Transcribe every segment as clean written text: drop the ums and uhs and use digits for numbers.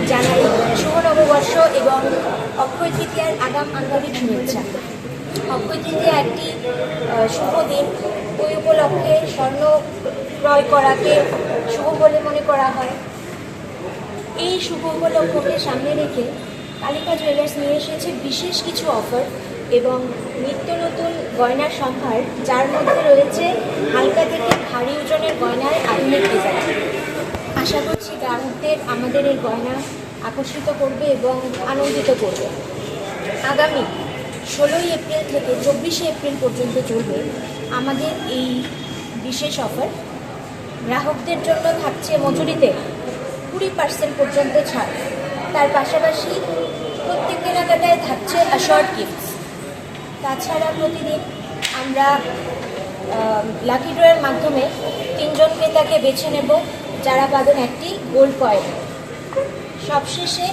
জানাই শুভ নববর্ষ এবং অক্ষয় তৃতীয়ার আগাম আন্তরিক শুভেচ্ছা। অক্ষয় তৃতীয়া একটি শুভ দিন। ওই উপলক্ষে স্বর্ণ ক্রয় করাকে শুভ বলে মনে করা হয়। এই শুভ উপলক্ষকে সামনে রেখে কালিকা জুয়েলার্স নিয়ে এসেছে বিশেষ কিছু অফার এবং নিত্য নতুন গয়নার সম্ভার, যার মধ্যে রয়েছে হালকা থেকে ভারী ওজনের গয়নার আধুনিক ডিজাইন। আশা করছি গ্রাহকদের আমাদের এই গয়না আকর্ষিত করবে এবং আনন্দিত করবে। আগামী 16 এপ্রিল থেকে 24 এপ্রিল পর্যন্ত চলবে আমাদের এই বিশেষ অফার। গ্রাহকদের জন্য থাকছে মজুরিতে 20% পর্যন্ত ছাড়। তার পাশাপাশি প্রত্যেক কেনাকাটায় থাকছে অ্যাশর্ড গিফটস। তাছাড়া প্রতিদিন আমরা লাকি ড্রয়ের মাধ্যমে 3 জন ক্রেতাকে বেছে নেব, যারা পাবেন একটি গোল্ড কয়েন। সবশেষে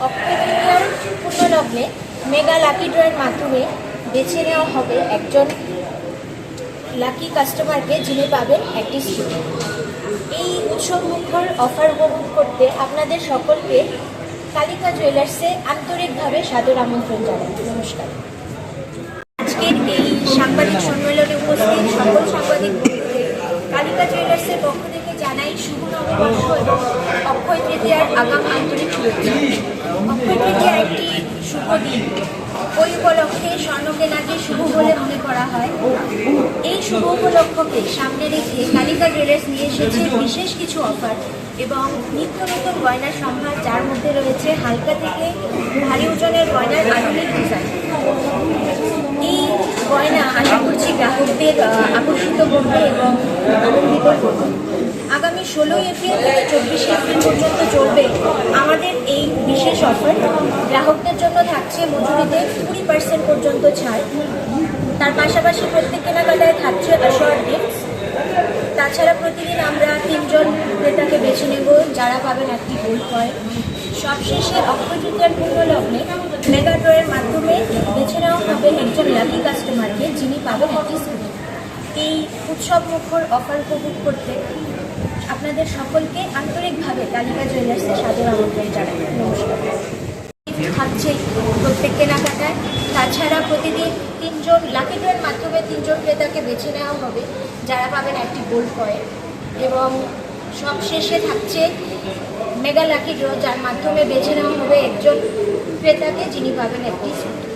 অক্ষয় তৃতীয়ার পূর্ণলগ্নে মেগা লাকি ড্রয়ের মাধ্যমে বেছে নেওয়া হবে একজন লাকি কাস্টমারকে, যিনি পাবেন একটি স্কুটি। এই উৎসব মুখর অফার উপভোগ করতে আপনাদের সকলকে কালিকা জুয়েলার্সে আন্তরিকভাবে সাদর আমন্ত্রণ জানাই। নমস্কার। আজকের এই সাংবাদিক সম্মেলনে উপস্থিত সকল সাংবাদিক বন্ধুদের কালিকা জুয়েলার্সের পক্ষ থেকে জানাই শুভ নববর্ষ এবং অক্ষয় তৃতীয়ার আগাম আন্তরিক শুভেচ্ছা। অক্ষয় তৃতীয়া একটি শুভ দিন। ওই উপলক্ষে স্বর্ণ কেনাকে শুভ বলে মনে করা হয়। এই শুভ উপলক্ষকে সামনে রেখে কালিকা জুয়েলার্স নিয়ে এসেছে বিশেষ কিছু অফার এবং নিত্য নতুন গয়নার সম্ভার, যার মধ্যে রয়েছে হালকা থেকে ভারী ওজনের গয়নার আধুনিক ডিজাইন। এই গয়না আশা করছি গ্রাহকদের আকর্ষিত করবে এবং আনন্দিত করবে। আগামী 16 এপ্রিল থেকে 24 এপ্রিল পর্যন্ত চলবে আমাদের এই বিশেষ অফার। গ্রাহকদের জন্য থাকছে মজুরিতে 20% পর্যন্ত ছাড়। তার পাশাপাশি প্রত্যেক কেনাকাটায় থাকছে অ্যাশর্ড গিফটস। তাছাড়া প্রতিদিন আমরা 3 জন ক্রেতাকে বেছে নেব, যারা পাবেন একটি গোল্ড কয়েন। সবশেষে অক্ষয় তৃতীয়ার পূর্ণলগ্নে মেগা ড্রয়ের মাধ্যমে বেছে নেওয়া হবে একজন লাকি কাস্টমারকে, যিনি পাবেন একটি স্কুটি। এই উৎসব মুখর অফার উপভোগ করতে আপনাদের সকলকে আন্তরিকভাবে কালিকা জুয়েলার্সের সাদর আমন্ত্রণ জানাই। নমস্কার। থাকছে প্রত্যেক কেনাকাটায়। তাছাড়া প্রতিদিন 3 জন লাকি ড্রয়ের মাধ্যমে 3 জন ক্রেতাকে বেছে নেওয়া হবে, যারা পাবেন একটি গোল্ড কয়েন। এবং সবশেষে থাকছে মেগা লাকি ড্র, যার মাধ্যমে বেছে নেওয়া হবে একজন ক্রেতাকে, যিনি পাবেন একটি স্কুটি।